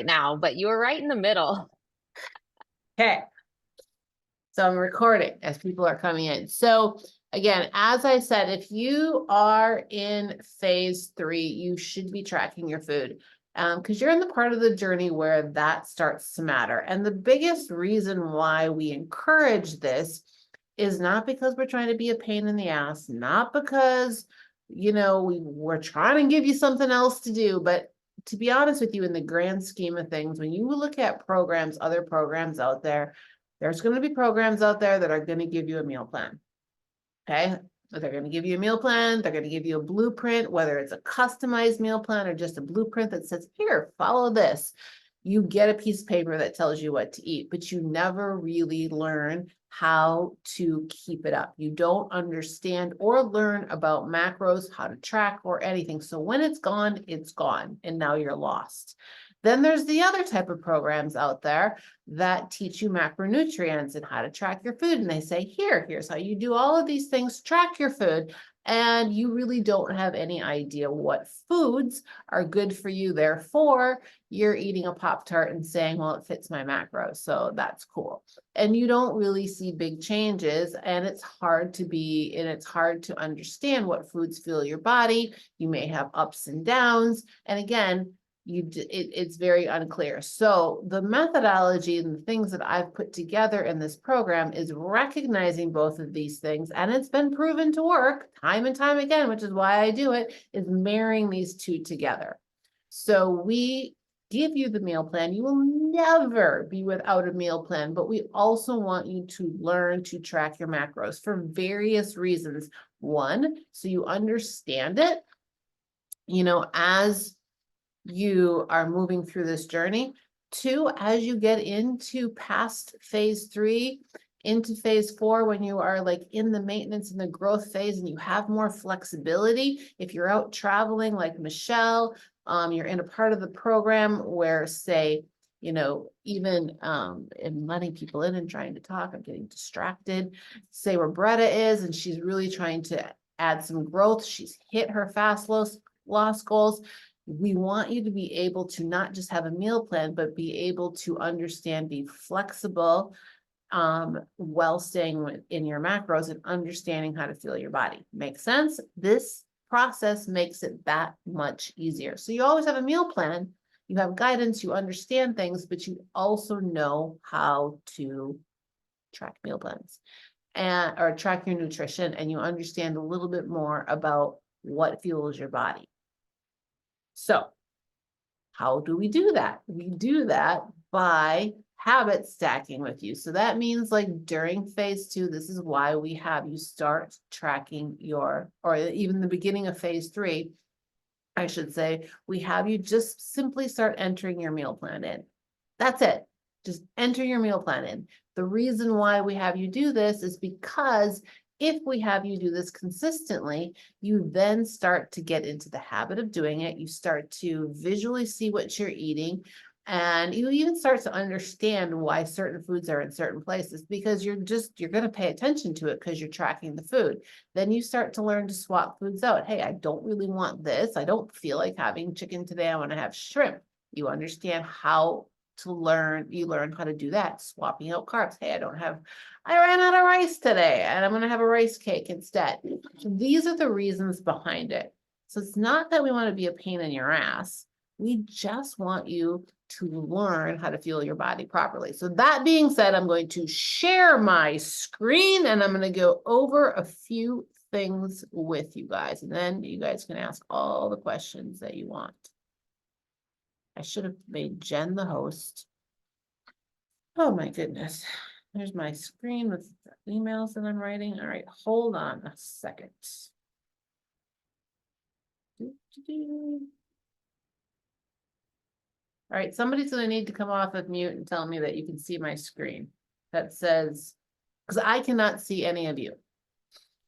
now, but you were right in the middle. Okay. So I'm recording as people are coming in. So again, as I said, if you are in phase 3, you should be tracking your food because you're in the part of the journey where that starts to matter. And the biggest reason why we encourage this is not because we're trying to be a pain in the ass, not because, we're trying to give you something else to do, but to be honest with you, in the grand scheme of things, when you look at programs, other programs out there, there's going to be programs out there that are going to give you a meal plan. Okay. They're going to give you a meal plan. They're going to give you a blueprint, whether it's a customized meal plan or just a blueprint that says, here, follow this. You get a piece of paper that tells you what to eat, but you never really learn how to keep it up. You don't understand or learn about macros, how to track or anything. So when it's gone, and now you're lost. Then there's the other type of programs out there that teach you macronutrients and how to track your food. And they say, here's how you do all of these things, track your food. And you really don't have any idea what foods are good for you. Therefore, you're eating a Pop-Tart and saying, well, it fits my macros. So that's cool. And you don't really see big changes. And it's hard to understand what foods fuel your body. You may have ups and downs. And again, it's very unclear. So the methodology and the things that I've put together in this program is recognizing both of these things, and it's been proven to work time and time again, which is why I do it, is marrying these two together. So we give you the meal plan. You will never be without a meal plan, but we also want you to learn to track your macros for various reasons. One, so you understand it, as you are moving through this journey. Two, as you get into past phase 3, into phase 4, when you are like in the maintenance and the growth phase and you have more flexibility. If you're out traveling like Michelle, you're in a part of the program where, say, even in letting people in and trying to talk, I'm getting distracted. Say where Bretta is, and she's really trying to add some growth. She's hit her fast loss goals. We want you to be able to not just have a meal plan, but be able to understand, be flexible, while staying in your macros and understanding how to fuel your body. Make sense? This process makes it that much easier. So you always have a meal plan, you have guidance, you understand things, but you also know how to track meal plans or track your nutrition, and you understand a little bit more about what fuels your body. So how do we do that? We do that by habit stacking with you. So that means, like, during phase 2, this is why we have you start tracking or even the beginning of phase 3, I should say, we have you just simply start entering your meal plan in. That's it. Just enter your meal plan in. The reason why we have you do this is because if we have you do this consistently, you then start to get into the habit of doing it. You start to visually see what you're eating, and you even start to understand why certain foods are in certain places, because you're going to pay attention to it because you're tracking the food. Then you start to learn to swap foods out. Hey, I don't really want this. I don't feel like having chicken today. I want to have shrimp. You understand how to learn. You learn how to do that, swapping out carbs. Hey, I ran out of rice today and I'm going to have a rice cake instead. So these are the reasons behind it. So it's not that we want to be a pain in your ass. We just want you to learn how to fuel your body properly. So that being said, I'm going to share my screen and I'm going to go over a few things with you guys. And then you guys can ask all the questions that you want. I should have made Jen the host. Oh my goodness. There's my screen with the emails that I'm writing. All right, hold on a second. All right, somebody's going to need to come off of mute and tell me that you can see my screen. That says, because I cannot see any of you.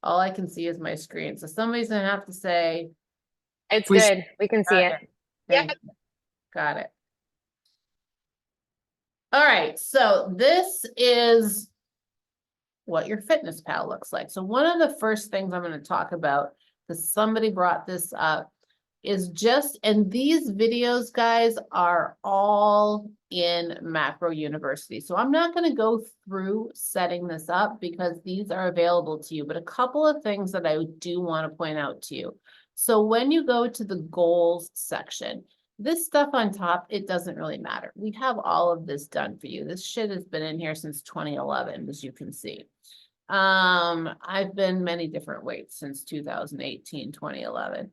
All I can see is my screen. So somebody's going to have to say. It's good. We can see it. Thank you. Got it. All right, so this is what your fitness pal looks like. So one of the first things I'm going to talk about, because somebody brought this up, is just, and these videos, guys, are all in Macro University. So I'm not going to go through setting this up because these are available to you, but a couple of things that I do want to point out to you. So when you go to the goals section, this stuff on top, it doesn't really matter. We have all of this done for you. This shit has been in here since 2011, as you can see. I've been many different weights since 2018, 2011.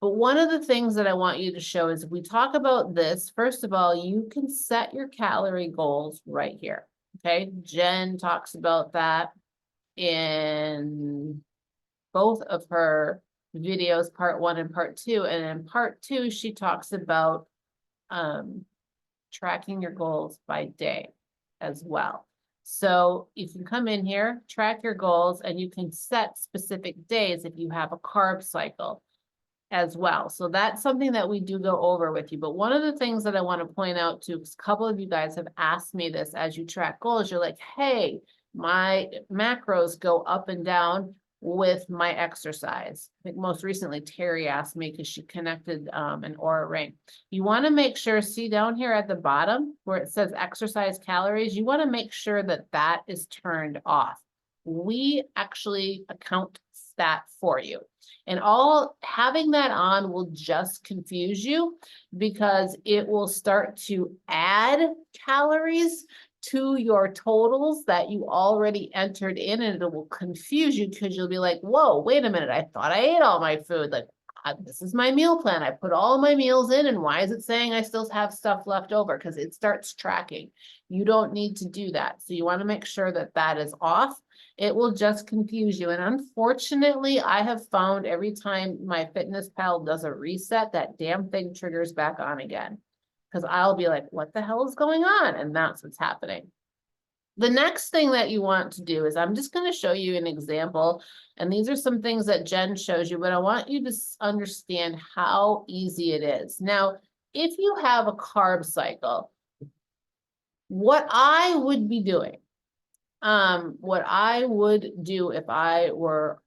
But one of the things that I want you to show is we talk about this. First of all, you can set your calorie goals right here. Okay. Jen talks about that in both of her videos, part 1 and part 2. And in part 2, she talks about tracking your goals by day as well. So you can come in here, track your goals, and you can set specific days if you have a carb cycle as well. So that's something that we do go over with you. But one of the things that I want to point out to, because a couple of you guys have asked me this as you track goals, you're like, hey, my macros go up and down with my exercise. I think most recently Terry asked me because she connected an Oura ring. You want to make sure, see down here at the bottom where it says exercise calories, you want to make sure that that is turned off. We actually account that for you. And all having that on will just confuse you because it will start to add calories to your totals that you already entered in, and it will confuse you because you'll be like, whoa, wait a minute, I thought I ate all my food. Like, this is my meal plan. I put all my meals in, and why is it saying I still have stuff left over? Because it starts tracking. You don't need to do that. So you want to make sure that that is off. It will just confuse you. And unfortunately, I have found every time my FitnessPal does a reset, that damn thing triggers back on again. Because I'll be like, what the hell is going on? And that's what's happening. The next thing that you want to do is I'm just going to show you an example. And these are some things that Jen shows you, but I want you to understand how easy it is. Now, if you have a carb cycle, what I would be doing, what I would do if I were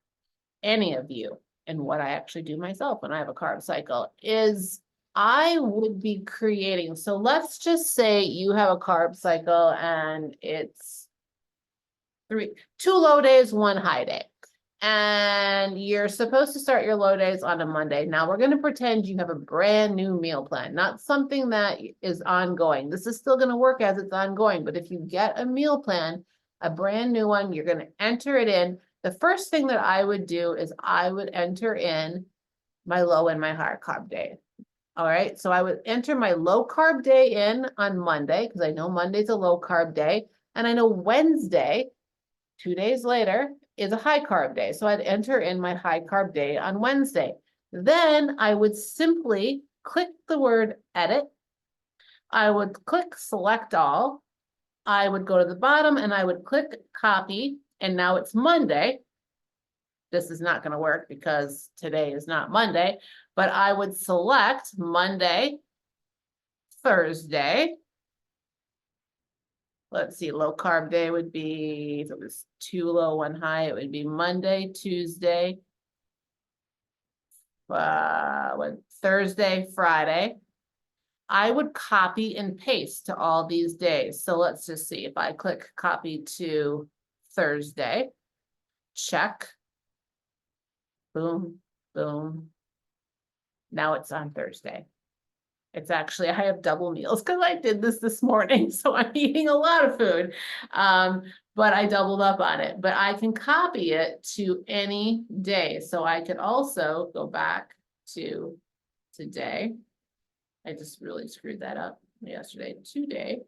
any of you, and what I actually do myself when I have a carb cycle, is I would be creating. So let's just say you have a carb cycle and it's 2 low days, 1 high day. And you're supposed to start your low days on a Monday. Now we're going to pretend you have a brand new meal plan, not something that is ongoing. This is still going to work as it's ongoing, but if you get a meal plan, a brand new one, you're going to enter it in. The first thing that I would do is I would enter in my low and my high carb day. All right, so I would enter my low carb day in on Monday because I know Monday's a low carb day. And I know Wednesday, 2 days later, is a high carb day. So I'd enter in my high carb day on Wednesday. Then I would simply click the word edit. I would click select all. I would go to the bottom and I would click copy. And now it's Monday. This is not going to work because today is not Monday, but I would select Monday, Thursday. Let's see, low carb day would be, if it was 2 low, 1 high, it would be Monday, Tuesday, Thursday, Friday. I would copy and paste to all these days. So let's just see if I click copy to Thursday, check. Boom, boom. Now it's on Thursday. It's actually, I have double meals because I did this morning. So I'm eating a lot of food, but I doubled up on it. But I can copy it to any day. So I could also go back to today. I just really screwed that up yesterday. Today,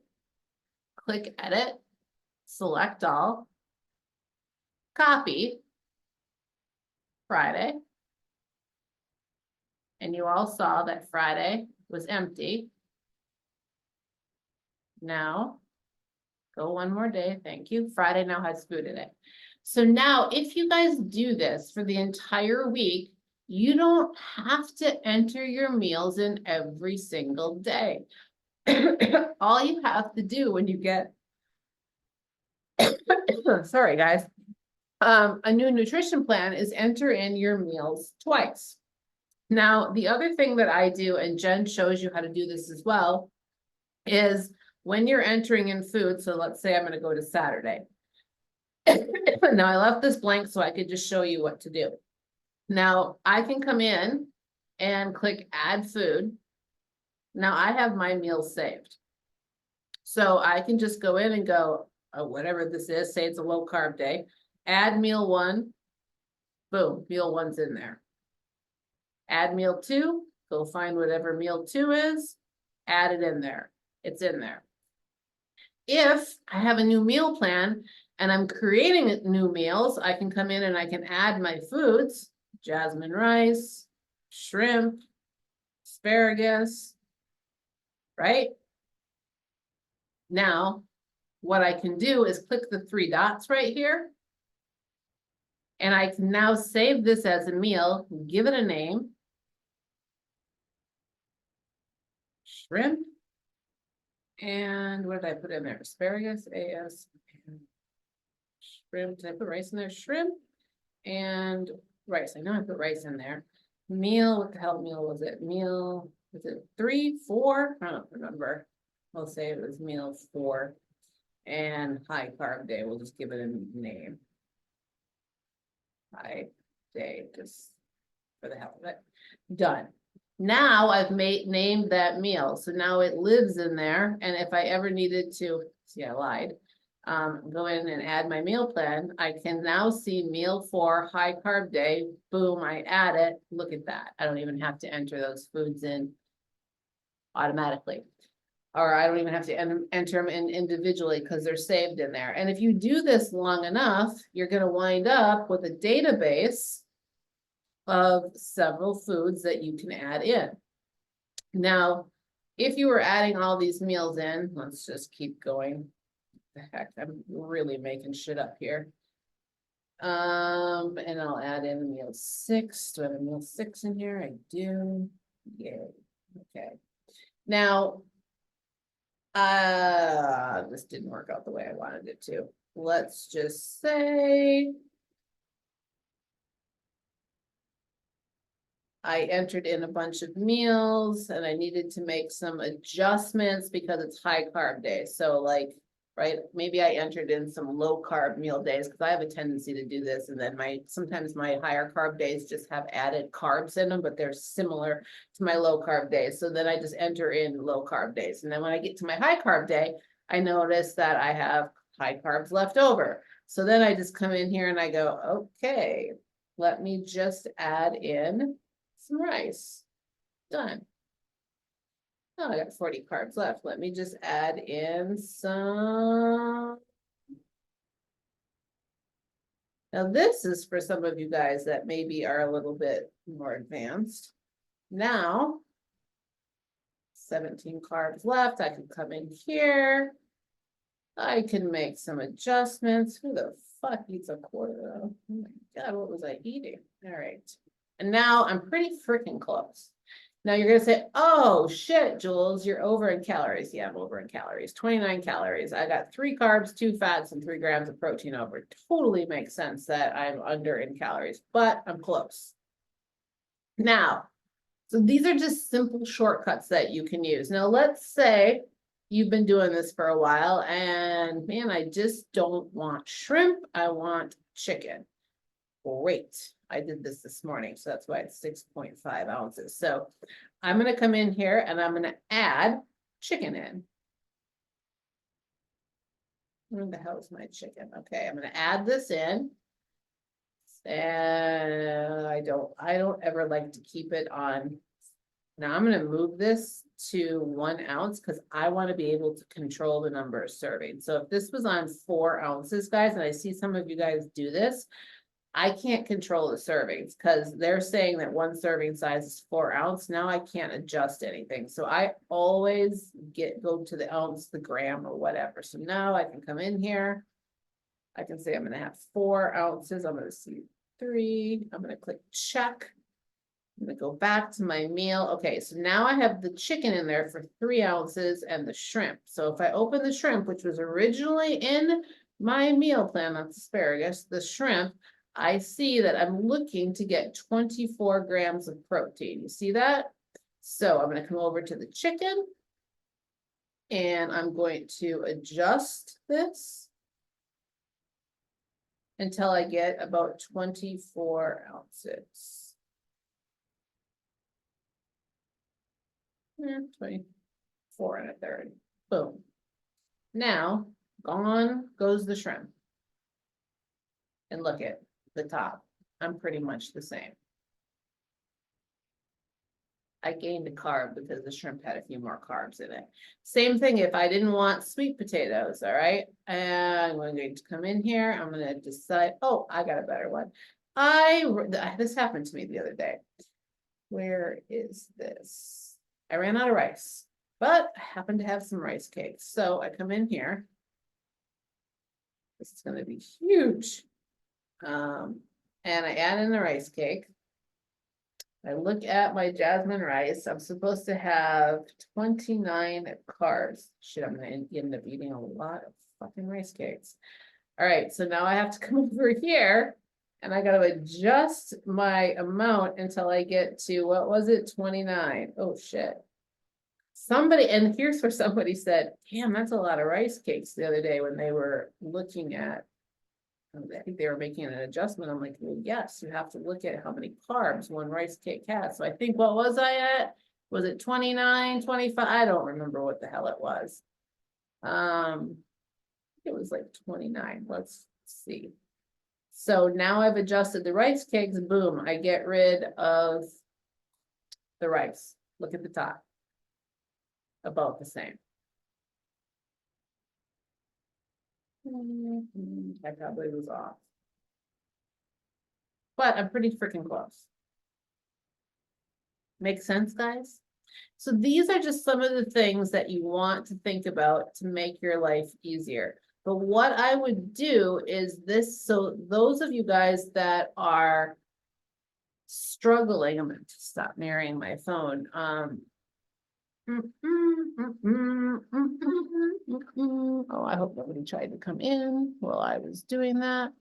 click edit, select all, copy, Friday. And you all saw that Friday was empty. Now, go one more day. Thank you. Friday now has food in it. So now if you guys do this for the entire week, you don't have to enter your meals in every single day. All you have to do when you get, sorry guys, a new nutrition plan is enter in your meals twice. Now, the other thing that I do, and Jen shows you how to do this as well, is when you're entering in food, so let's say I'm gonna go to Saturday. Now I left this blank so I could just show you what to do. Now I can come in and click add food. Now I have my meals saved. So I can just go in and go, oh, whatever this is, say it's a low carb day, add meal 1, boom, meal 1's in there. Add meal 2, go find whatever meal 2 is, add it in there, it's in there. If I have a new meal plan and I'm creating new meals, I can come in and I can add my foods, jasmine rice, shrimp, asparagus, right? Now, what I can do is click the 3 dots right here. And I can now save this as a meal, give it a name. Shrimp. And what did I put in there? Asparagus, AS, and shrimp. Did I put rice in there? Shrimp and rice. I know I put rice in there. Meal, what the hell meal was it? Meal, was it 3, 4? I don't remember. We'll say it was meal 4. And high carb day, we'll just give it a name. High day, just for the hell of it. Done. Now I've named that meal, so now it lives in there, and if I ever needed to, see I lied, go in and add my meal plan, I can now see meal 4, high carb day, boom, I add it, look at that, I don't even have to enter those foods in automatically. Or I don't even have to enter them in individually because they're saved in there. And if you do this long enough, you're going to wind up with a database of several foods that you can add in. Now, if you were adding all these meals in, let's just keep going. The heck, I'm really making shit up here. And I'll add in meal 6. Do I have a meal 6 in here? I do. Yay. Okay. Now, this didn't work out the way I wanted it to. Let's just say I entered in a bunch of meals and I needed to make some adjustments because it's high carb day. So like, right, maybe I entered in some low carb meal days because I have a tendency to do this. And then sometimes my higher carb days just have added carbs in them, but they're similar to my low carb days. So then I just enter in low carb days. And then when I get to my high carb day, I notice that I have high carbs left over. So then I just come in here and I go, okay, let me just add in some rice. Done. Oh, I got 40 carbs left. Let me just add in some. Now this is for some of you guys that maybe are a little bit more advanced. Now, 17 carbs left. I can come in here. I can make some adjustments. Who the fuck eats a quarter of? Oh my God, what was I eating? All right. And now I'm pretty freaking close. Now you're going to say, oh shit, Jules, you're over in calories. Yeah, I'm over in calories, 29 calories. I got 3 carbs, 2 fats, and 3 grams of protein over. Totally makes sense that I'm under in calories, but I'm close. Now, so these are just simple shortcuts that you can use. Now, let's say you've been doing this for a while and man, I just don't want shrimp. I want chicken. Great. I did this morning, so that's why it's 6.5 ounces. So I'm going to come in here and I'm going to add chicken in. Where the hell is my chicken? Okay, I'm going to add this in. And I don't ever like to keep it on. Now I'm going to move this to 1 ounce because I want to be able to control the number of servings. So if this was on 4 ounces, guys, and I see some of you guys do this, I can't control the servings because they're saying that 1 serving size is 4 ounce. Now I can't adjust anything. So I always go to the ounce, the gram or whatever. So now I can come in here. I can say I'm going to have 4 ounces. I'm going to see 3. I'm going to click check. I'm going to go back to my meal. Okay, so now I have the chicken in there for 3 ounces and the shrimp. So if I open the shrimp, which was originally in my meal plan, that's asparagus, the shrimp, I see that I'm looking to get 24 grams of protein. You see that? So I'm gonna come over to the chicken. And I'm going to adjust this until I get about 24 ounces. 24 and a third. Boom. Now, gone goes the shrimp. And look at the top. I'm pretty much the same. I gained a carb because the shrimp had a few more carbs in it. Same thing if I didn't want sweet potatoes, all right? And I'm going to come in here, I'm gonna decide, oh, I got a better one. This happened to me the other day. Where is this? I ran out of rice, but I happen to have some rice cakes. So I come in here. This is gonna be huge. And I add in the rice cake. I look at my jasmine rice, I'm supposed to have 29 carbs. Shit, I'm gonna end up eating a lot of fucking rice cakes. All right, so now I have to come over here and I gotta adjust my amount until I get to, what was it, 29? Oh shit. Somebody, and here's where somebody said, damn, that's a lot of rice cakes the other day when they were looking at, I think they were making an adjustment. I'm like, well, yes, you have to look at how many carbs one rice cake has. So I think, what was I at? Was it 29, 25? I don't remember what the hell it was. It was like 29. Let's see. So now I've adjusted the rice cakes. Boom, I get rid of the rice. Look at the top. About the same. I probably was off. But I'm pretty freaking close. Make sense, guys? So these are just some of the things that you want to think about to make your life easier. But what I would do is this, so those of you guys that are struggling, I'm going to stop mirroring my phone. Oh, I hope nobody tried to come in while I was doing that.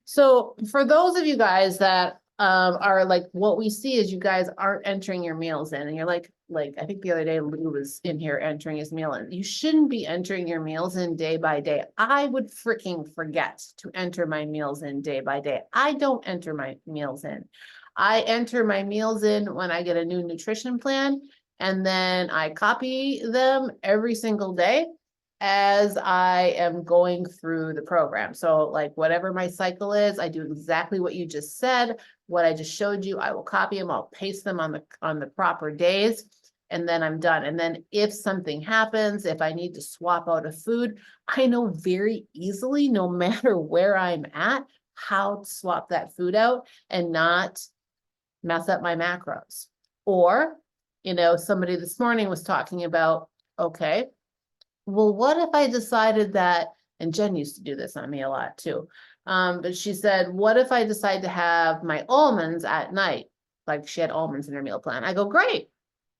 So for those of you guys that are like, what we see is you guys aren't entering your meals in, and you're like I think the other day Lou was in here entering his meal in. You shouldn't be entering your meals in day by day. I would freaking forget to enter my meals in day by day. I don't enter my meals in. I enter my meals in when I get a new nutrition plan, and then I copy them every single day as I am going through the program. So like whatever my cycle is, I do exactly what you just said. What I just showed you, I will copy them, I'll paste them on the proper days, and then I'm done. And then if something happens, if I need to swap out a food, I know very easily, no matter where I'm at, how to swap that food out and not mess up my macros. Or, you know, somebody this morning was talking about, okay, well, what if I decided that, and Jen used to do this on me a lot too. But she said, what if I decide to have my almonds at night? Like she had almonds in her meal plan. I go, great.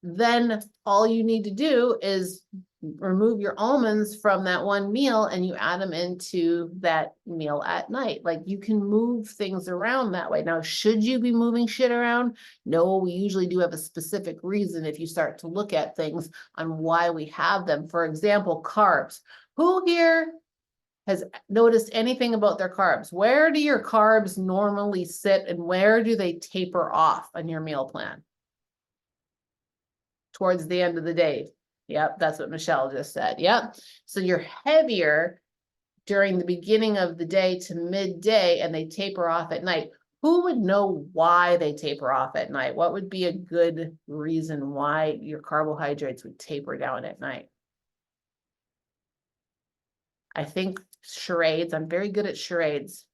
Then all you need to do is remove your almonds from that one meal and you add them into that meal at night. Like you can move things around that way. Now, should you be moving shit around? No, we usually do have a specific reason if you start to look at things on why we have them. For example, carbs. Who here has noticed anything about their carbs? Where do your carbs normally sit and where do they taper off on your meal plan? Towards the end of the day. Yep, that's what Michelle just said. Yep. So you're heavier during the beginning of the day to midday and they taper off at night. Who would know why they taper off at night? What would be a good reason why your carbohydrates would taper down at night? I think charades. I'm very good at charades,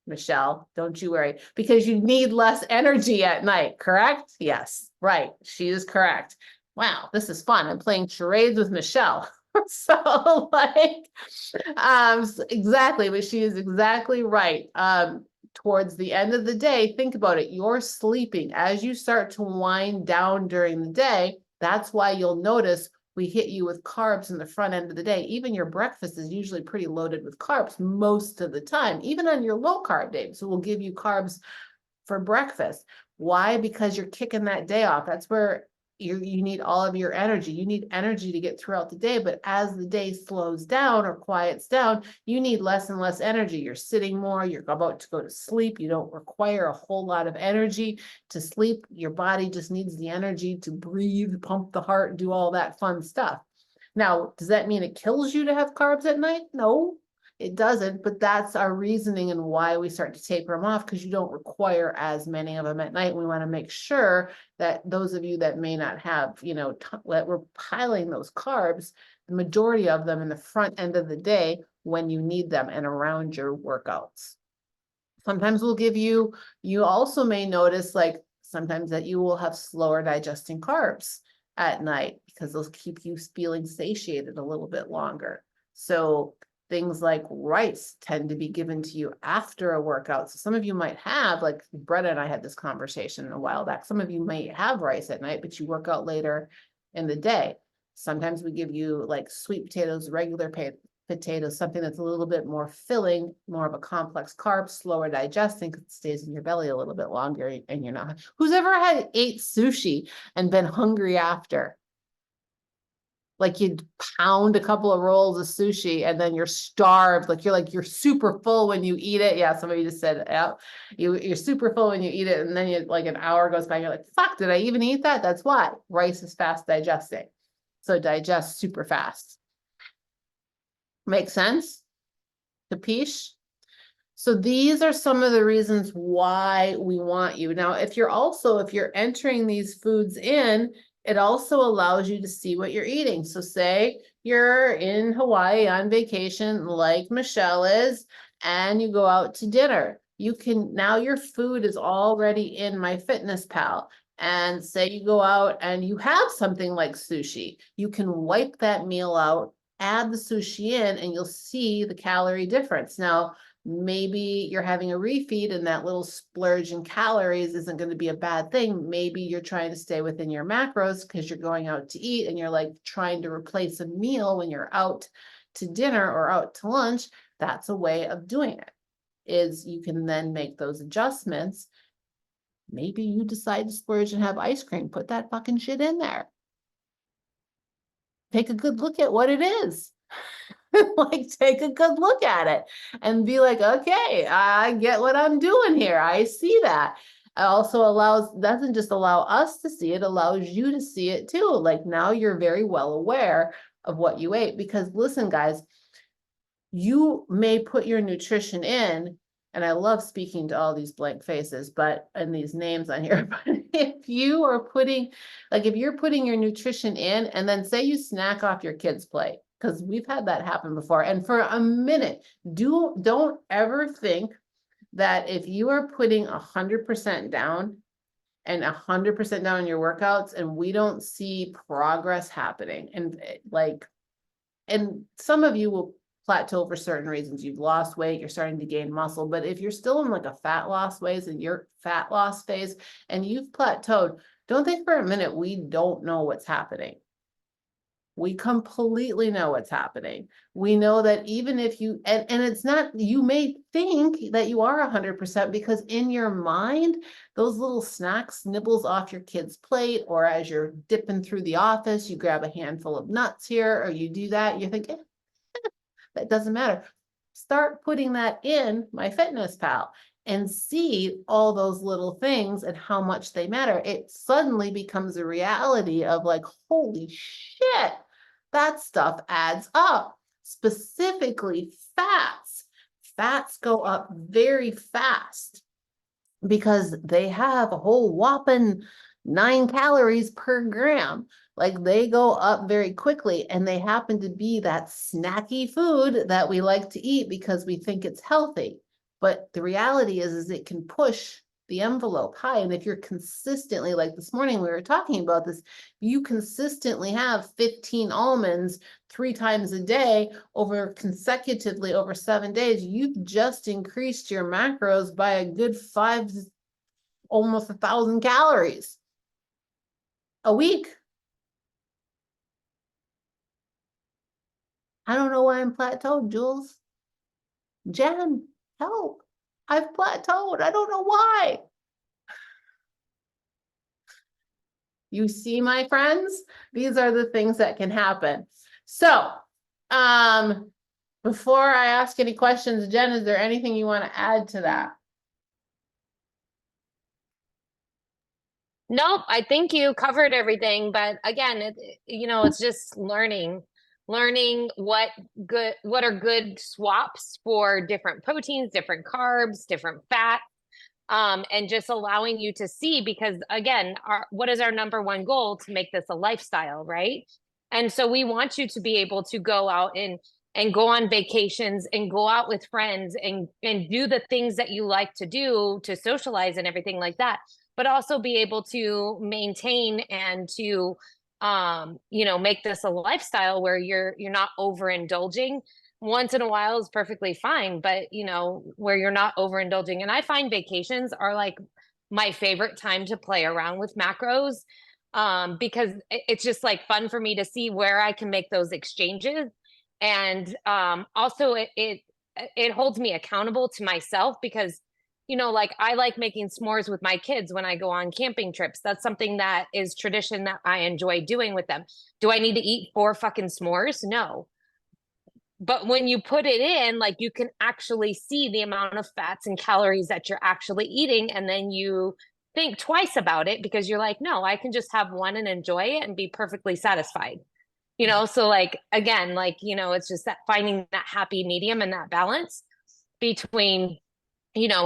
Michelle. Don't you worry. Because you need less energy at night, correct? Yes, right. She is correct. Wow, this is fun. I'm playing charades with Michelle. So like, exactly, but she is exactly right. Towards the end of the day, think about it. You're sleeping as you start to wind down during the day. That's why you'll notice we hit you with carbs in the front end of the day, even your breakfast is usually pretty loaded with carbs most of the time, even on your low carb days. So we'll give you carbs for breakfast. Why? Because you're kicking that day off. That's where you need all of your energy. You need energy to get throughout the day, but as the day slows down or quiets down, you need less and less energy. You're sitting more, you're about to go to sleep. You don't require a whole lot of energy to sleep. Your body just needs the energy to breathe, pump the heart, do all that fun stuff. Now, does that mean it kills you to have carbs at night? No, it doesn't, but that's our reasoning and why we start to taper them off, because you don't require as many of them at night. We want to make sure that those of you that may not have, that we're piling those carbs, the majority of them in the front end of the day when you need them and around your workouts. Sometimes we'll give you, you also may notice like sometimes that you will have slower digesting carbs at night because those keep you feeling satiated a little bit longer. So things like rice tend to be given to you after a workout. So some of you might have, like Bretta and I had this conversation a while back, some of you might have rice at night, but you work out later in the day. Sometimes we give you like sweet potatoes, regular potatoes, something that's a little bit more filling, more of a complex carb, slower digesting, because it stays in your belly a little bit longer and you're not. Who's ever ate sushi and been hungry after? Like you'd pound a couple of rolls of sushi and then you're starved. You're super full when you eat it. Yeah, somebody just said, yeah, you're super full when you eat it. And then you like an hour goes by and you're like, fuck, did I even eat that? That's why rice is fast digesting. So digest super fast. Make sense? Capiche? So these are some of the reasons why we want you. Now, if you're entering these foods in, it also allows you to see what you're eating. So say you're in Hawaii on vacation, like Michelle is, and you go out to dinner. Now your food is already in MyFitnessPal. And say you go out and you have something like sushi, you can wipe that meal out, add the sushi in, and you'll see the calorie difference. Now, maybe you're having a refeed and that little splurge in calories isn't going to be a bad thing. Maybe you're trying to stay within your macros because you're going out to eat and you're like trying to replace a meal when you're out to dinner or out to lunch. That's a way of doing it, is you can then make those adjustments. Maybe you decide to splurge and have ice cream. Put that fucking shit in there. Take a good look at what it is. Like take a good look at it and be like, okay, I get what I'm doing here. I see that. It also doesn't just allow us to see it, allows you to see it too. Like now you're very well aware of what you ate, because listen, guys, you may put your nutrition in, and I love speaking to all these blank faces, and these names on here, but if you're putting your nutrition in and then say you snack off your kid's plate, because we've had that happen before. And for a minute, don't ever think that if you are putting 100% down and 100% down in your workouts and we don't see progress happening, and some of you will plateau for certain reasons. You've lost weight, you're starting to gain muscle, but if you're still in like a fat loss phase and your fat loss phase and you've plateaued, don't think for a minute we don't know what's happening. We completely know what's happening. We know that even if you, and it's not, you may think that you are 100% because in your mind, those little snacks, nibbles off your kid's plate, or as you're dipping through the office, you grab a handful of nuts here, or you do that, you think, that doesn't matter. Start putting that in MyFitnessPal and see all those little things and how much they matter. It suddenly becomes a reality of like, holy shit, that stuff adds up. Specifically fats. Fats go up very fast because they have a whole whopping 9 calories per gram. Like they go up very quickly, and they happen to be that snacky food that we like to eat because we think it's healthy. But the reality is it can push the envelope high. And if you're consistently, like this morning, we were talking about this, you consistently have 15 almonds 3 times a day consecutively over 7 days, you've just increased your macros by a good almost 1,000 calories a week. I don't know why I'm plateaued, Jules. Jen, help. I've plateaued. I don't know why. You see, my friends, these are the things that can happen. So, before I ask any questions, Jen, is there anything you want to add to that? Nope, I think you covered everything, but again, it's just learning what are good swaps for different proteins, different carbs, different fats, and just allowing you to see because again, what is our number one goal to make this a lifestyle, right? And so we want you to be able to go out and go on vacations and go out with friends and do the things that you like to do to socialize and everything like that, but also be able to maintain and to make this a lifestyle where you're not overindulging. Once in a while is perfectly fine, but where you're not overindulging. And I find vacations are like my favorite time to play around with macros, because it's just like fun for me to see where I can make those exchanges. And also it holds me accountable to myself because like I like making s'mores with my kids when I go on camping trips. That's something that is tradition that I enjoy doing with them. Do I need to eat 4 fucking s'mores? No. But when you put it in, like you can actually see the amount of fats and calories that you're actually eating. And then you think twice about it because you're like, no, I can just have one and enjoy it and be perfectly satisfied. So like, again, like, it's just that finding that happy medium and that balance between,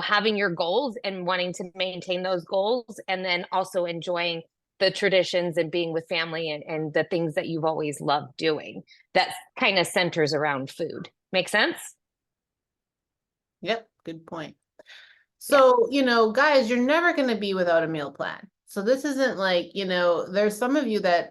having your goals and wanting to maintain those goals and then also enjoying the traditions and being with family and the things that you've always loved doing that kind of centers around food. Make sense? Yep, good point. Yeah. So, guys, you're never going to be without a meal plan. So this isn't like, there's some of you that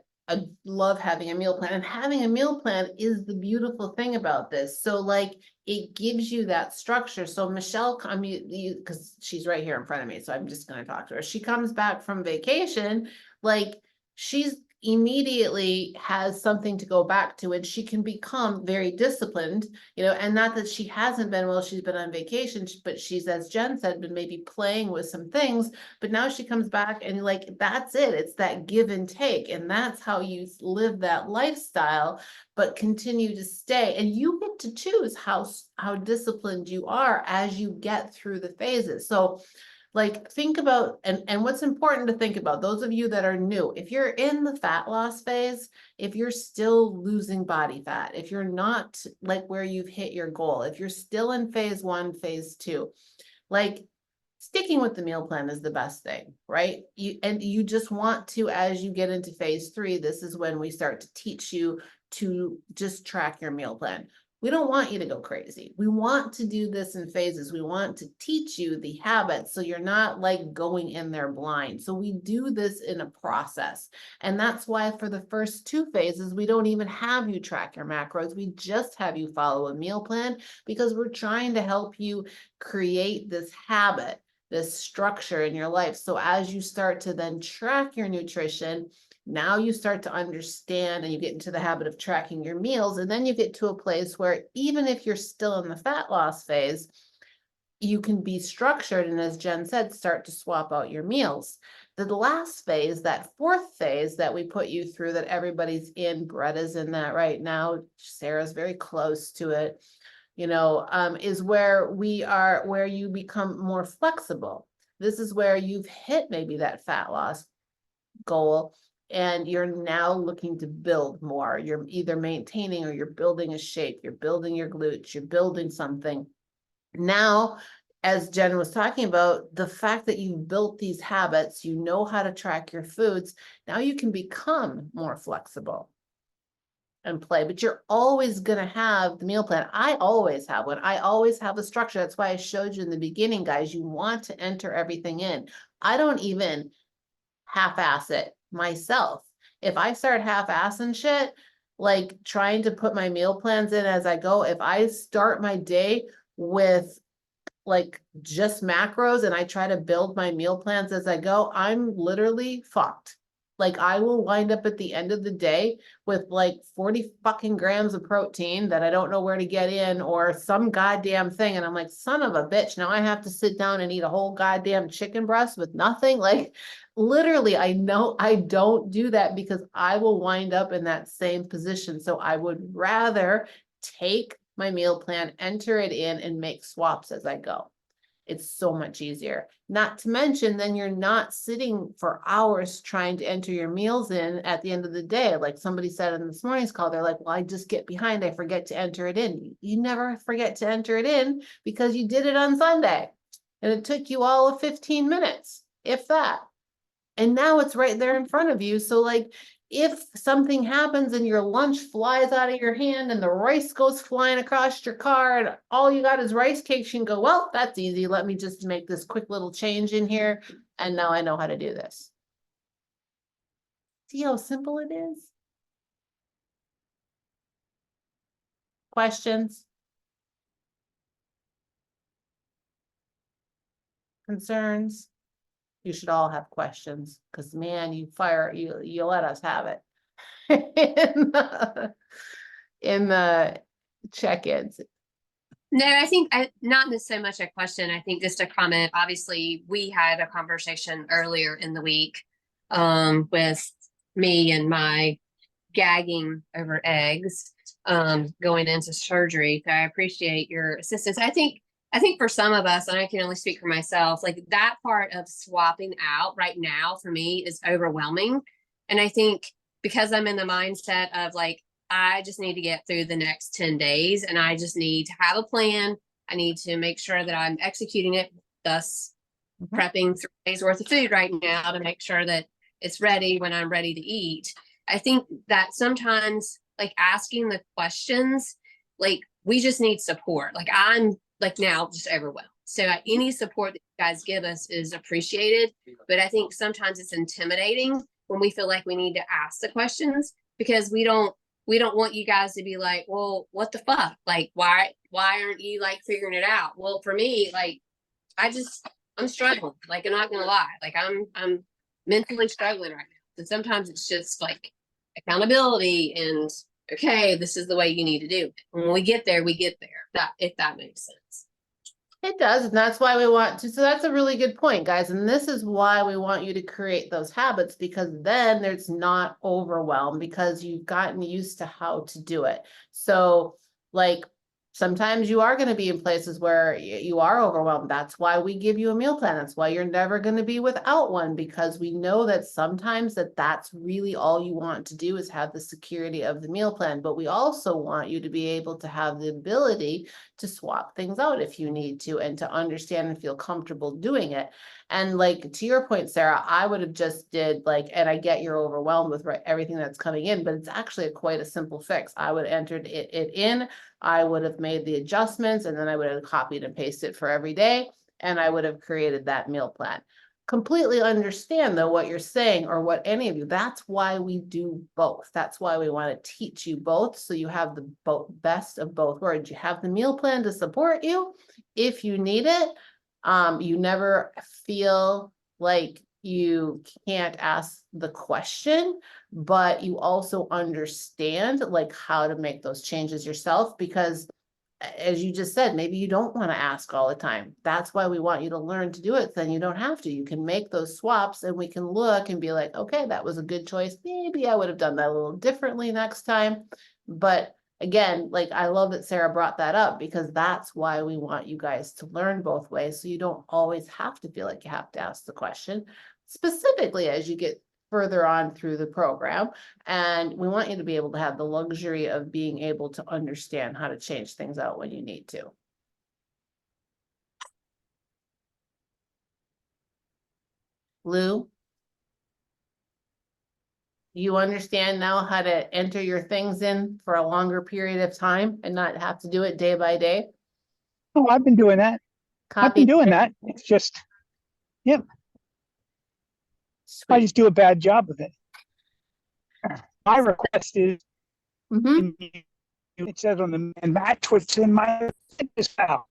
love having a meal plan, and having a meal plan is the beautiful thing about this. So like it gives you that structure. So Michelle, because she's right here in front of me, so I'm just going to talk to her. She comes back from vacation, like she's immediately has something to go back to, and she can become very disciplined, and not that she hasn't been while she's been on vacation, but she's, as Jen said, been maybe playing with some things, but now she comes back and like, that's it. It's that give and take. And that's how you live that lifestyle, but continue to stay. And you get to choose how disciplined you are as you get through the phases. So like think about, and what's important to think about, those of you that are new, if you're in the fat loss phase, if you're still losing body fat, if you're not like where you've hit your goal, if you're still in phase 1, phase 2, like sticking with the meal plan is the best thing, right? You just want to, as you get into phase 3, this is when we start to teach you to just track your meal plan. We don't want you to go crazy. We want to do this in phases. We want to teach you the habits so you're not like going in there blind. So we do this in a process. And that's why for the first 2 phases, we don't even have you track your macros. We just have you follow a meal plan because we're trying to help you create this habit, this structure in your life. So as you start to then track your nutrition, now you start to understand and you get into the habit of tracking your meals. And then you get to a place where even if you're still in the fat loss phase, you can be structured. And as Jen said, start to swap out your meals. The last phase, that 4th phase that we put you through, that everybody's in, Bretta's in that right now, Sarah's very close to it, is where where you become more flexible. This is where you've hit maybe that fat loss goal and you're now looking to build more. You're either maintaining or you're building a shape, you're building your glutes, you're building something. Now, as Jen was talking about, the fact that you've built these habits, you know how to track your foods, now you can become more flexible and play, but you're always going to have the meal plan. I always have one. I always have the structure. That's why I showed you in the beginning, guys. You want to enter everything in. I don't even half-ass it myself. If I start half-assing shit, like trying to put my meal plans in as I go, if I start my day with like just macros and I try to build my meal plans as I go, I'm literally fucked. Like I will wind up at the end of the day with like 40 fucking grams of protein that I don't know where to get in or some goddamn thing. And I'm like, son of a bitch, now I have to sit down and eat a whole goddamn chicken breast with nothing. Like literally, I know I don't do that because I will wind up in that same position. So I would rather take my meal plan, enter it in, and make swaps as I go. It's so much easier. Not to mention, then you're not sitting for hours trying to enter your meals in at the end of the day. Like somebody said in this morning's call, they're like, well, I just get behind. I forget to enter it in. You never forget to enter it in because you did it on Sunday and it took you all of 15 minutes, if that. And now it's right there in front of you. So like if something happens and your lunch flies out of your hand and the rice goes flying across your car and all you got is rice cakes, you can go, well, that's easy. Let me just make this quick little change in here. And now I know how to do this. See how simple it is? Questions? Concerns? You should all have questions because man, you let us have it. in the check-ins. No, I think not so much a question. I think just a comment. Obviously, we had a conversation earlier in the week with me and my gagging over eggs going into surgery. So I appreciate your assistance. I think for some of us, and I can only speak for myself, like that part of swapping out right now for me is overwhelming. And I think because I'm in the mindset of like, I just need to get through the next 10 days and I just need to have a plan. I need to make sure that I'm executing it, thus prepping 3 days worth of food right now to make sure that it's ready when I'm ready to eat. I think that sometimes like asking the questions, like we just need support. Like I'm like now just overwhelmed. So any support that you guys give us is appreciated. But I think sometimes it's intimidating when we feel like we need to ask the questions because we don't want you guys to be like, well, what the fuck? Like, why aren't you like figuring it out? Well, for me, like, I'm struggling. Like, I'm not gonna lie. Like, I'm mentally struggling right now. And sometimes it's just like accountability and okay, this is the way you need to do it. When we get there, we get there. If that makes sense. It does, and that's why we want to. So that's a really good point, guys. And this is why we want you to create those habits because then there's not overwhelm because you've gotten used to how to do it. So like sometimes you are going to be in places where you are overwhelmed. That's why we give you a meal plan. That's why you're never going to be without one because we know that sometimes that's really all you want to do is have the security of the meal plan. But we also want you to be able to have the ability to swap things out if you need to and to understand and feel comfortable doing it. And like to your point, Sarah, I would have just did like, and I get you're overwhelmed with everything that's coming in, but it's actually quite a simple fix. I would have entered it in. I would have made the adjustments and then I would have copied and pasted it for every day. And I would have created that meal plan. Completely understand though what you're saying or what any of you, that's why we do both. That's why we want to teach you both. So you have the best of both worlds. You have the meal plan to support you if you need it. You never feel like you can't ask the question, but you also understand like how to make those changes yourself because as you just said, maybe you don't want to ask all the time. That's why we want you to learn to do it. Then you don't have to. You can make those swaps and we can look and be like, okay, that was a good choice. Maybe I would have done that a little differently next time. But again, like I love that Sarah brought that up because that's why we want you guys to learn both ways. So you don't always have to feel like you have to ask the question, specifically as you get further on through the program. And we want you to be able to have the luxury of being able to understand how to change things out when you need to. Lou, you understand now how to enter your things in for a longer period of time and not have to do it day by day? Oh, I've been doing that. I've been doing that. It's just, yep. I Sweet. just do a bad job of it. My request is, it says on the, and that's what's in my fitness pal.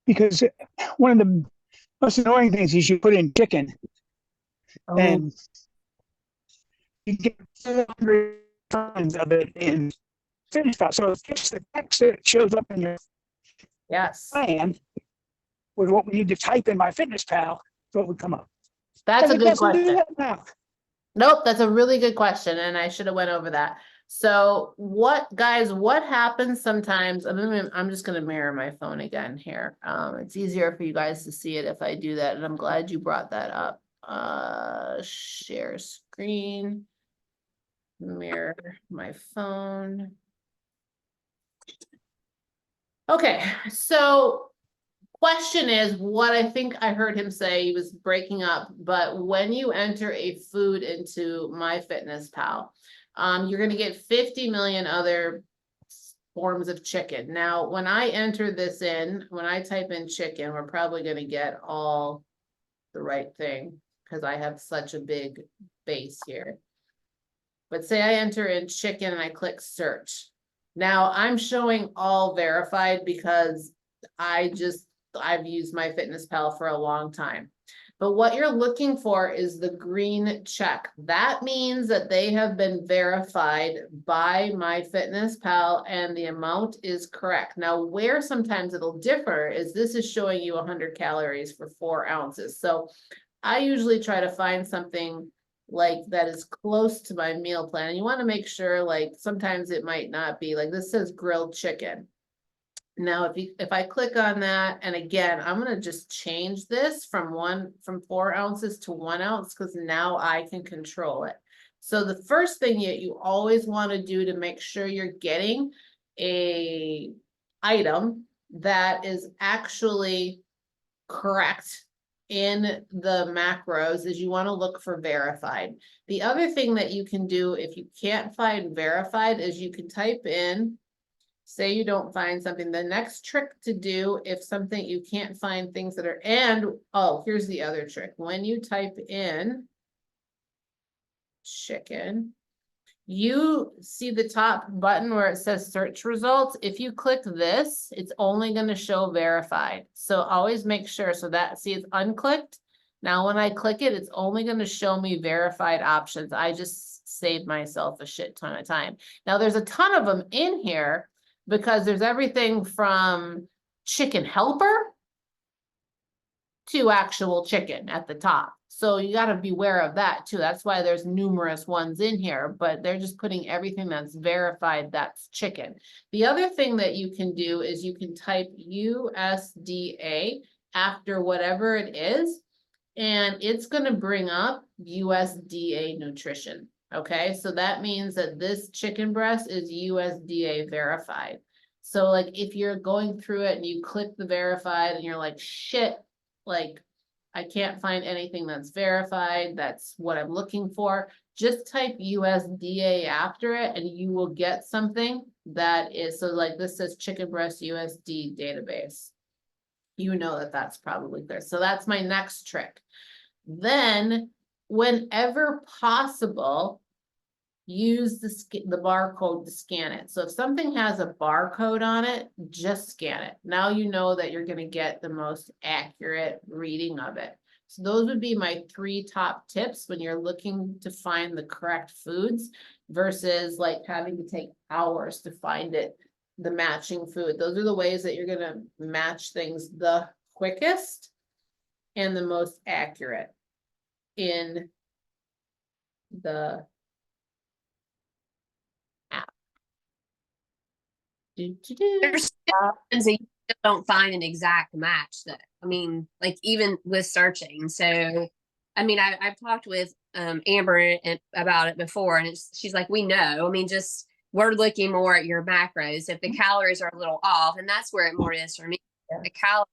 Because one of the most annoying things is you put in chicken and you get 400 tons of it in FitnessPal. So it's just the text that shows up in your Yes, plan with what we need to type in my FitnessPal, so it would come up. that's a And it good doesn't do question. that now. Nope, that's a really good question, and I should have went over that. So what, guys, what happens sometimes, I'm just gonna mirror my phone again here. It's easier for you guys to see it if I do that, and I'm glad you brought that up. Share screen. Mirror my phone. Okay, so question is what I think I heard him say, he was breaking up, but when you enter a food into MyFitnessPal, you're gonna get 50 million other forms of chicken. Now, when I enter this in, when I type in chicken, we're probably gonna get all the right thing because I have such a big base here. But say I enter in chicken and I click search. Now I'm showing all verified because I've used MyFitnessPal for a long time. But what you're looking for is the green check. That means that they have been verified by MyFitnessPal and the amount is correct. Now, where sometimes it'll differ is this is showing you 100 calories for 4 ounces. So I usually try to find something like that is close to my meal plan. And you want to make sure, like, sometimes it might not be, like this says grilled chicken. Now, if I click on that, and again, I'm going to just change this from 4 ounces to 1 ounce, because now I can control it. So the first thing you always want to do to make sure you're getting a item that is actually correct in the macros is you want to look for verified. The other thing that you can do if you can't find verified is you can type in, say you don't find something, the next trick to do if something you can't find things that are, and oh, here's the other trick. When you type in chicken, you see the top button where it says search results. If you click this, it's only going to show verified. So always make sure. So that, see, it's unclicked. Now, when I click it, it's only going to show me verified options. I just saved myself a shit ton of time. Now, there's a ton of them in here because there's everything from chicken helper to actual chicken at the top. So you got to be aware of that too. That's why there's numerous ones in here, but they're just putting everything that's verified that's chicken. The other thing that you can do is you can type USDA after whatever it is, and it's going to bring up USDA nutrition. Okay, so that means that this chicken breast is USDA verified. So like if you're going through it and you click the verified and you're like, shit, like I can't find anything that's verified, that's what I'm looking for, just type USDA after it and you will get something that is, so like this says chicken breast USD database. You know that that's probably clear. So that's my next trick. Then whenever possible, use the barcode to scan it. So if something has a barcode on it, just scan it. Now you know that you're going to get the most accurate reading of it. So those would be my 3 top tips when you're looking to find the correct foods versus like having to take hours to find it, the matching food. Those are the ways that you're going to match things the quickest and the most accurate in the There's things that you still don't find an exact match though. I mean, like even with searching. So, I mean, I've talked with Amber about it before, and she's like, we know. I mean, just we're looking more at your macros. If the calories are a little off, and that's where it more is for me. Yeah. The calories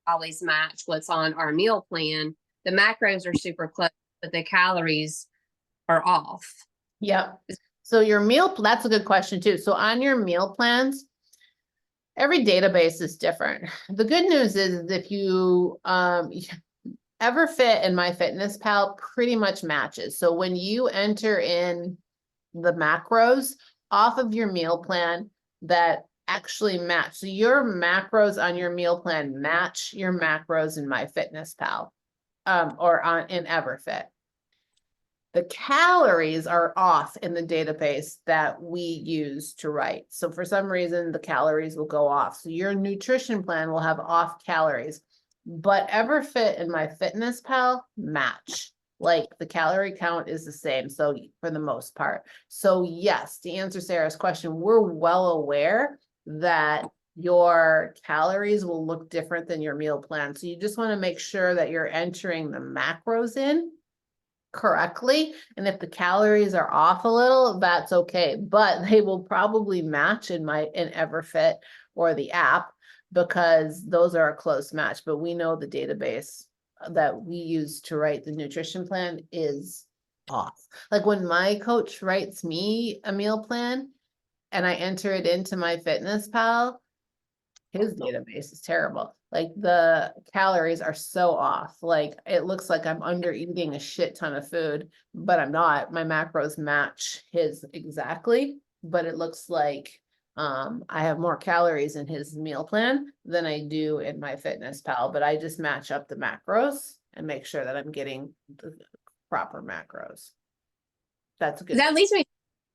always match what's on our meal plan. The macros are super close, but the calories are off. Yep. So your meal, that's a good question too. So on your meal plans, every database is different. The good news is if you EverFit and MyFitnessPal pretty much matches. So when you enter in the macros off of your meal plan that actually match. So your macros on your meal plan match your macros in MyFitnessPal or in EverFit. The calories are off in the database that we use to write. So for some reason, the calories will go off. So your nutrition plan will have off calories, but EverFit and MyFitnessPal match. Like the calorie count is the same. So for the most part. So yes, to answer Sarah's question, we're well aware that your calories will look different than your meal plan. So you just want to make sure that you're entering the macros in correctly. And if the calories are off a little, that's okay, but they will probably match in EverFit or the app, because those are a close match. But we know the database that we use to write the nutrition plan is off. Like when my coach writes me a meal plan and I enter it into MyFitnessPal, his database is terrible. Like the calories are so off. Like it looks like I'm under eating a shit ton of food, but I'm not. My macros match his exactly, but it looks like I have more calories in his meal plan than I do in MyFitnessPal, but I just match up the macros and make sure that I'm getting the proper macros. That's good. That leads me to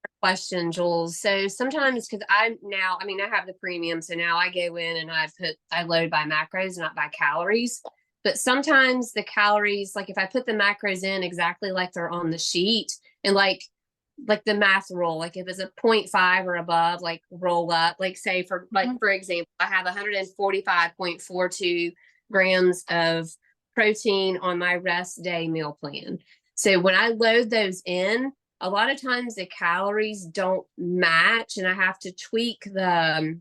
a question, Jules. So sometimes, because I have the premium, so now I go in and I load by macros, not by calories. But sometimes the calories, like if I put the macros in exactly like they're on the sheet, and like the math roll, like if it's a 0.5 or above, like roll up, like say for example, I have 145.42 grams of protein on my rest day meal plan. So when I load those in, a lot of times the calories don't match, and I have to tweak the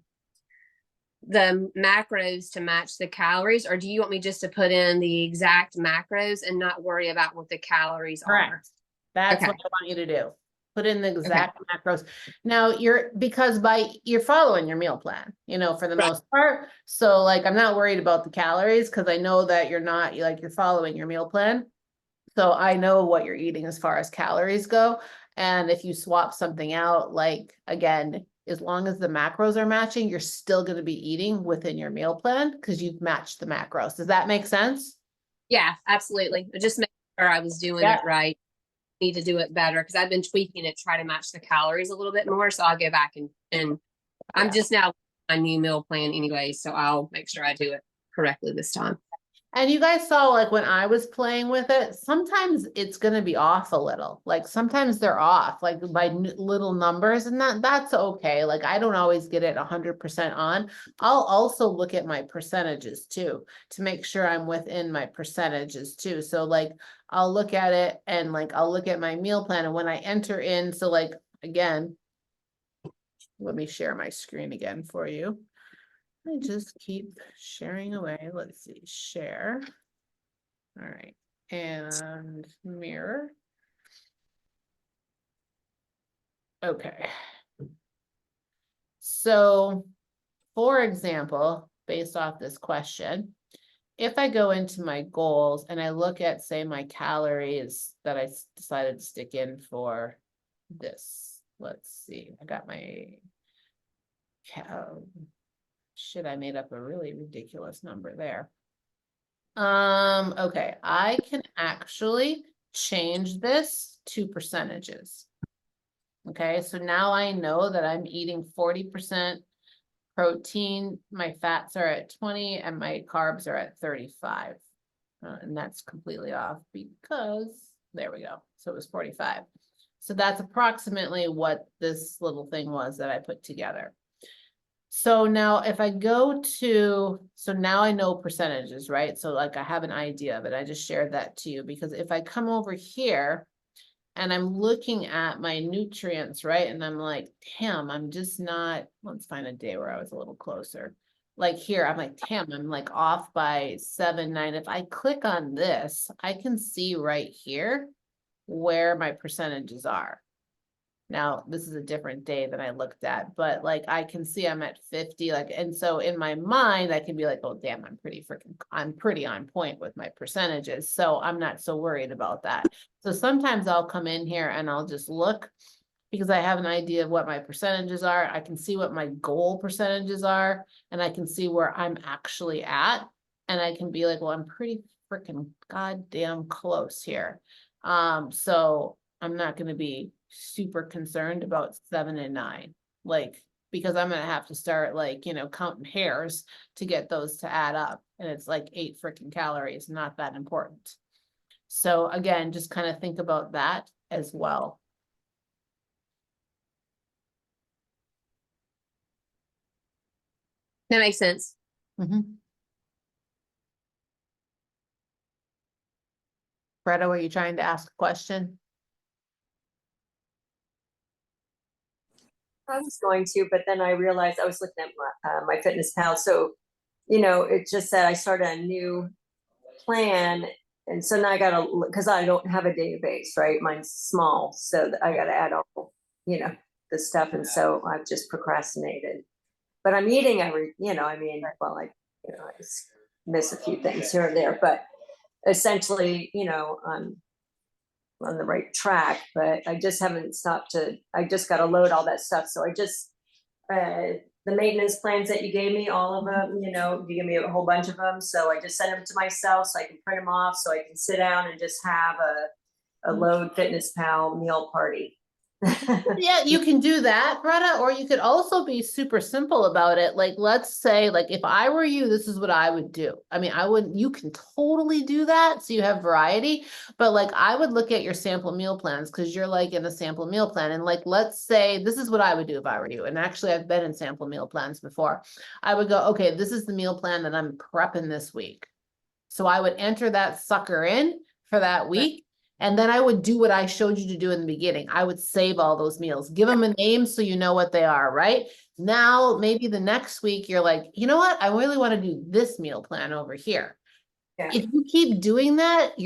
macros to match the calories. Or do you want me just to put in the exact macros and not worry about what the calories are? That's Okay. what I want you to do. Put in the exact macros. Now you're following your meal plan, for the most part. So like, I'm not worried about the calories because I know that you're following your meal plan. So I know what you're eating as far as calories go. And if you swap something out, like again, as long as the macros are matching, you're still going to be eating within your meal plan because you've matched the macros. Does that make sense? Yeah, absolutely. Just make sure I was doing it right. Need to do it better because I've been tweaking it, try to match the calories a little bit more. So I'll go back and I'm just now on a new meal plan anyway. So I'll make sure I do it correctly this time. And you guys saw, like, when I was playing with it, sometimes it's going to be off a little. Like, sometimes they're off, like, by little numbers, and that's okay. Like, I don't always get it 100% on. I'll also look at my percentages, too, to make sure I'm within my percentages, too. So, like, I'll look at it, and, like, I'll look at my meal plan, and when I enter in, so, like, again, let me share my screen again for you. I just keep sharing away. Let's see, share. All right, and mirror. Okay. So, for example, based off this question, if I go into my goals and I look at, say, my calories that I decided to stick in for this, let's see, I got my shit, I made up a really ridiculous number there. Okay, I can actually change this to percentages. Okay, so now I know that I'm eating 40% protein, my fats are at 20, and my carbs are at 35. And that's completely off because, there we go, so it was 45. So that's approximately what this little thing was that I put together. So now if I go to, so now I know percentages, right? So like I have an idea of it. I just shared that to you because if I come over here and I'm looking at my nutrients, right? And I'm like, damn, I'm just not, let's find a day where I was a little closer. Like here, I'm like, damn, I'm like off by 7, 9. If I click on this, I can see right here where my percentages are. Now, this is a different day than I looked at, but like I can see I'm at 50, like, and so in my mind, I can be like, oh, damn, I'm pretty on point with my percentages. So I'm not so worried about that. So sometimes I'll come in here and I'll just look because I have an idea of what my percentages are. I can see what my goal percentages are, and I can see where I'm actually at. And I can be like, well, I'm pretty freaking goddamn close here. So I'm not gonna be super concerned about 7 and 9. Like, because I'm gonna have to start like, counting hairs to get those to add up. And it's like 8 freaking calories, not that important. So again, just kind of think about that as well. That makes sense. Greta, were you trying to ask a question? I was going to, but then I realized I was looking at my Fitness Pal. So, it just said I started a new plan. And so now I got to, because I don't have a database, right? Mine's small. So I got to add all, the stuff. And so I've just procrastinated. But I'm eating well, I miss a few things here and there. But essentially, I'm on the right track, but I just haven't I just got to load all that stuff. So the maintenance plans that you gave me, all of them, you gave me a whole bunch of them. So I just sent them to myself so I can print them off so I can sit down and just have a load Fitness Pal meal party. Yeah, you can do that, Greta, or you could also be super simple about it. Like, let's say, like, if I were you, this is what I would do. I mean, you can totally do that. So you have variety, but like, I would look at your sample meal plans because you're like in a sample meal plan. And like, let's say, this is what I would do if I were you. And actually, I've been in sample meal plans before. I would go, okay, this is the meal plan that I'm prepping this week. So I would enter that sucker in for that week. And then I would do what I showed you to do in the beginning. I would save all those meals, give them a name so you know what they are, right? Now, maybe the next week you're like, you know what? I really want to do this meal plan over here. Yeah. If you keep doing that,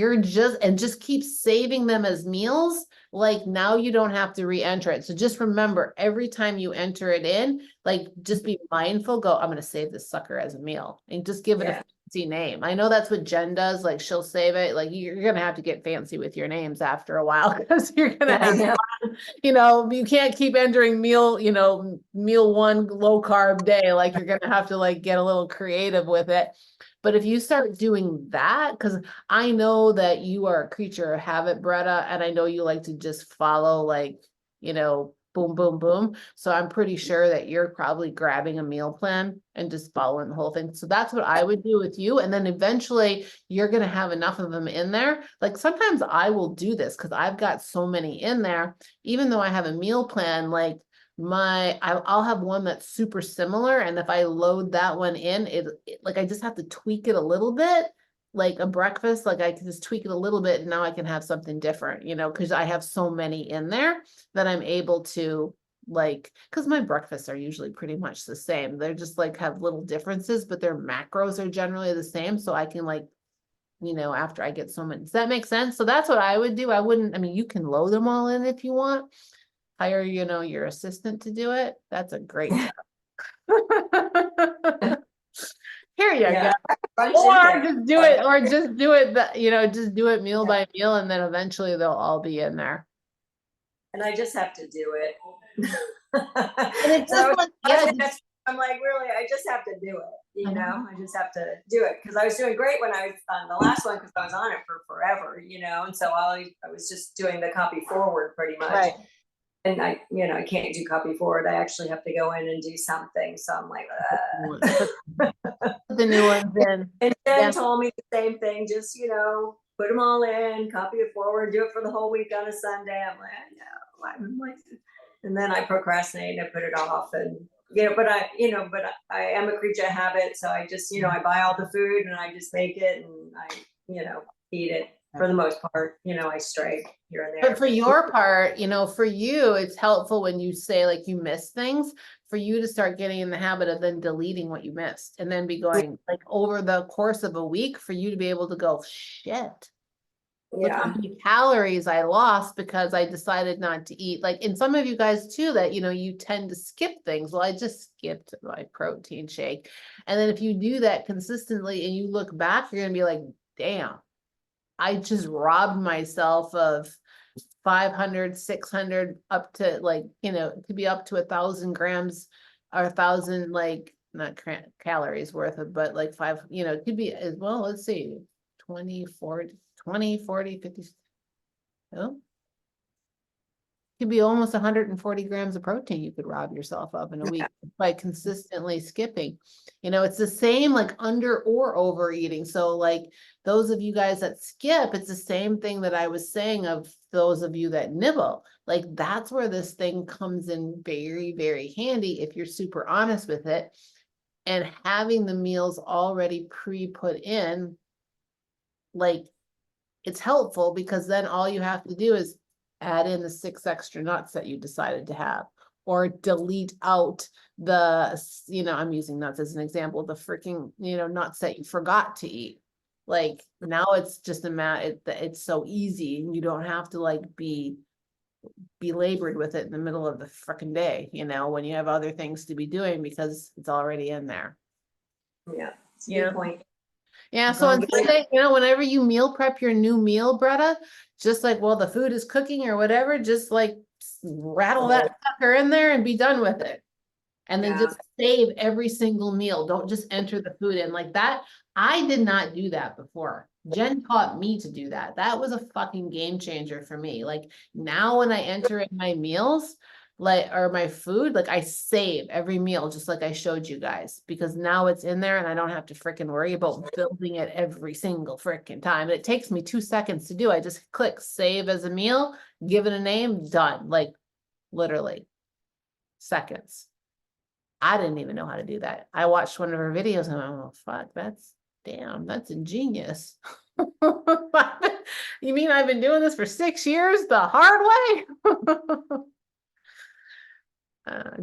just keep saving them as meals, like now you don't have to re-enter it. So just remember, every time you enter it in, like just be mindful, go, I'm going to save this sucker as a meal and just give it a fancy name. I know that's what Jen does. Like she'll save it. Like you're going to have to get fancy with your names after a while because you're going to have, you can't keep entering meal, meal 1 low carb day. Like you're going to have to like get a little creative with it. But if you start doing that, because I know that you are a creature of habit, Bretta, and I know you like to just follow like, boom, boom, boom. So I'm pretty sure that you're probably grabbing a meal plan and just following the whole thing. So that's what I would do with you. And then eventually you're going to have enough of them in there. Like sometimes I will do this because I've got so many in there, even though I have a meal plan, like I'll have one that's super similar. And if I load that one in, like, I just have to tweak it a little bit, like a breakfast, like I can just tweak it a little bit. And now I can have something different, cause I have so many in there that I'm able to cause my breakfasts are usually pretty much the same. They're just like have little differences, but their macros are generally the same. So I can after I get so many, does that make sense? So that's what I would do. You can load them all in if you want. Hire, your assistant to do it. That's a great job. Here you go. Or just do it, just do it meal by meal, and then eventually they'll all be in there. And I just have to do it. And it's just I'm like, really, I just have to do it. I just have to do it because I was doing great when I was on the last one because I was on it for forever, and so I was just doing the copy forward pretty much. Right. And I can't do copy forward. I actually have to go in and do something. So I'm like, the new ones in. And Jen told me the same thing. Just, put them all in, copy it forward, do it for the whole week on a Sunday. I'm like, no. And then I procrastinate and I put it off. And, but I am a creature of habit. So I just, I buy all the food and I just make it and I, eat it. For the most part, I stray here and there. But for your part, for you, it's helpful when you say like you miss things, for you to start getting in the habit of then deleting what you missed and then be going like over the course of a week for you to be able to go, shit. Look how many calories I lost because I decided not to eat. Like, and some of you guys too, that, you tend to skip things. Well, I just skipped my protein shake. And then if you do that consistently and you look back, you're going to be like, damn. I just robbed myself of 500, 600 up to it could be up to 1,000 grams or 1,000, not calories worth of, but like it could be as well. Let's see, 20, 40, 50. Oh, Could be almost 140 grams of protein you could rob yourself of in a week by consistently skipping. You know, it's the same like under or overeating. So like those of you guys that skip, it's the same thing that I was saying of those of you that nibble. Like that's where this thing comes in very, very handy if you're super honest with it. And having the meals already pre-put in, like it's helpful because then all you have to do is add in the 6 extra nuts that you decided to have, or delete out the, you know, I'm using nuts as an example, the freaking, you know, nuts that you forgot to eat. Like now it's just a matter, it's so easy and you don't have to like be labored with it in the middle of the freaking day, you know, when you have other things to be doing because it's already in there. Yeah, it's a Yeah. good point. Yeah, so instead, you know, whenever you meal prep your new meal, Bretta, just like, well, the food is cooking or whatever, just like rattle that sucker in there and be done with it. And then Yeah. just save every single meal. Don't just enter the food in like that. I did not do that before. Jen taught me to do that. That was a fucking game changer for me. Like now when I enter in my meals, like, or my food, like I save every meal, just like I showed you guys, because now it's in there and I don't have to freaking worry about building it every single freaking time. And it takes me 2 seconds to do. I just click save as a meal, give it a name, done. Like literally seconds. I didn't even know how to do that. I watched one of her videos and I'm like, oh, fuck, that's ingenious. You mean I've been doing this for 6 years the hard way?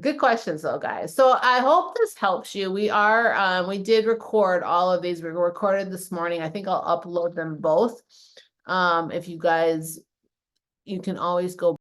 Good questions though, guys. So I hope this helps you. We did record all of these. We recorded this morning. I think I'll upload them both. If you guys, you can always go